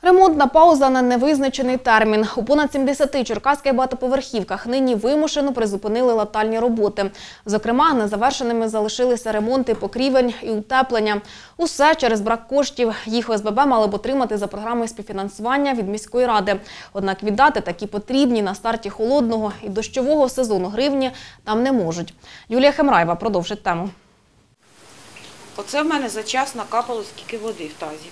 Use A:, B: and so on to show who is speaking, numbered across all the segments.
A: Ремонтна пауза на невизначений термін. У понад 70 черкаських багатоповерхівках нині вимушено призупинили латальні роботи. Зокрема, незавершеними залишилися ремонти покрівель і утеплення. Усе через брак коштів. Їх ОСББ мали б отримати за програмою співфінансування від міської ради. Однак віддати такі потрібні на старті холодного і дощового сезону гривні там не можуть. Юлія Хемраєва продовжить тему.
B: Оце в мене за час накапало скільки води в тазик.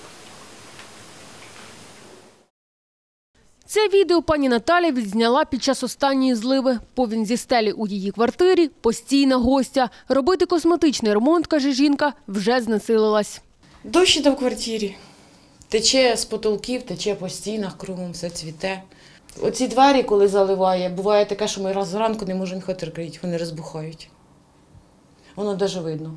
C: Це відео пані Наталя відзняла під час останньої зливи. Повінь зі стелі у її квартирі – постійна гостя. Робити косметичний ремонт, каже жінка, вже знесилилась.
B: Дощ іде в квартирі. Тече з потолків, тече по стінах, кругом все цвіте. Оці двері, коли заливає, буває таке, що ми раз зранку не можемо їх відкрити, вони розбухають. Воно навіть видно.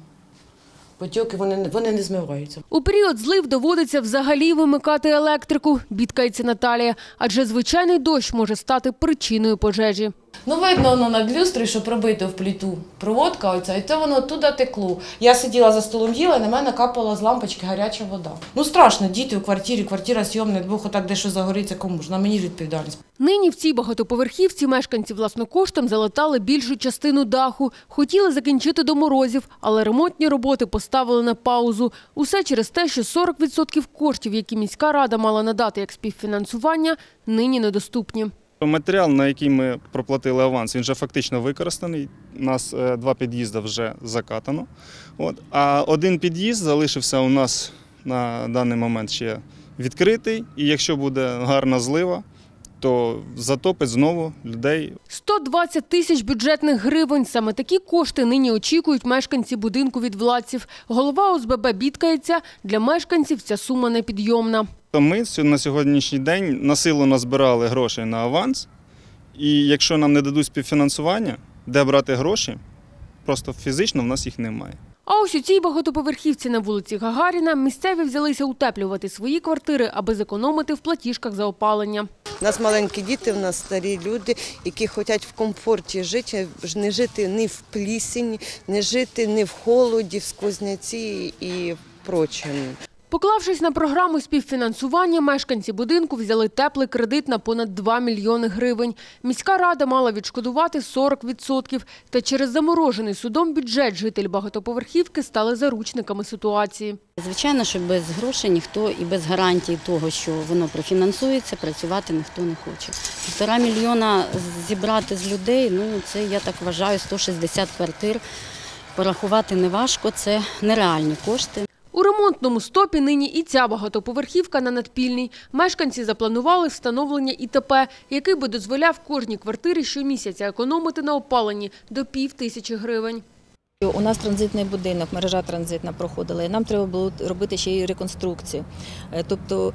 B: Потьоки, вони не змиваються.
C: У період злив доводиться взагалі вимикати електрику, бідкається Наталія. Адже звичайний дощ може стати причиною пожежі.
B: Видно воно над люстрою, що пробито в плиту. Проводка оця, і то воно туди текло. Я сиділа за столом, їла, і на мене капала з лампочки гаряча вода. Страшно, діти у квартирі, квартира зйомна, Бог отак дещо загориться, кому ж, на мені ж відповідальність.
C: Нині в цій багатоповерхівці мешканці власнокоштом залатали більшу частину даху. Хотіли закінчити до морозів, але ремонтні роботи поставили на паузу. Усе через те, що 40% коштів, які міська рада мала надати як співфінансування, нині недоступні.
D: Матеріал, на який ми проплатили аванс, він вже фактично використаний. У нас 2 під'їзди вже закатано. А один під'їзд залишився у нас на даний момент ще відкритий. І якщо буде гарна злива, то затопить знову людей.
C: 120 тисяч бюджетних гривень. Саме такі кошти нині очікують мешканці будинку від владців. Голова ОСББ бідкається, для мешканців ця сума непідйомна.
D: Ми на сьогоднішній день насилу назбирали грошей на аванс. І якщо нам не дадуть співфінансування, де брати гроші, просто фізично в нас їх немає.
C: А ось у цій багатоповерхівці на вулиці Гагаріна місцеві взялися утеплювати свої квартири, аби зекономити в платіжках за опалення.
E: У нас маленькі діти, у нас старі люди, які хочуть в комфорті жити, не жити ні в плісені, не жити ні в холоді, в сквозняці і прочому.
C: Поклавшись на програму співфінансування, мешканці будинку взяли теплий кредит на понад 2 мільйони гривень. Міська рада мала відшкодувати 40%. Та через заморожений судом бюджет жителі багатоповерхівки стали заручниками ситуації.
F: Звичайно, що без грошей ніхто і без гарантій того, що воно профінансується, працювати ніхто не хоче. 1,5 мільйона зібрати з людей, це, я так вважаю, 160 квартир. Порахувати неважко, це нереальні кошти.
C: У ремонтному стопі нині і ця багатоповерхівка на Надпільній. Мешканці запланували встановлення ІТП, який би дозволяв кожній квартирі щомісяця економити на опаленні до 5 000 гривень.
G: У нас транзитний будинок, мережа транзитна проходила, і нам треба було робити ще й реконструкцію. Тобто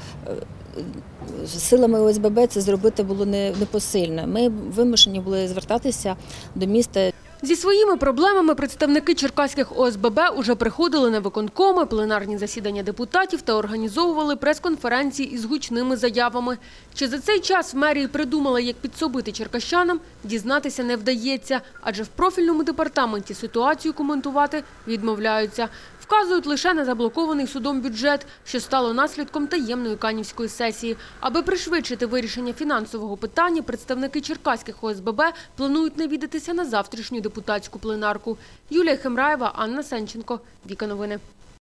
G: силами ОСББ це зробити було непосильно. Ми вимушені були звертатися до міста.
C: Зі своїми проблемами представники черкаських ОСББ уже приходили на виконкоми, пленарні засідання депутатів та організовували прес-конференції із гучними заявами. Чи за цей час в мерії придумали, як підсобити черкащанам, дізнатися не вдається, адже в профільному департаменті ситуацію коментувати відмовляються. Вказують лише на заблокований судом бюджет, що стало наслідком таємної канівської сесії. Аби пришвидшити вирішення фінансового питання, представники черкаських ОСББ планують навідатися на завтрашню депутатську пленарку. Юлія Хемраєва, Анна Сенченко. Віка Новини.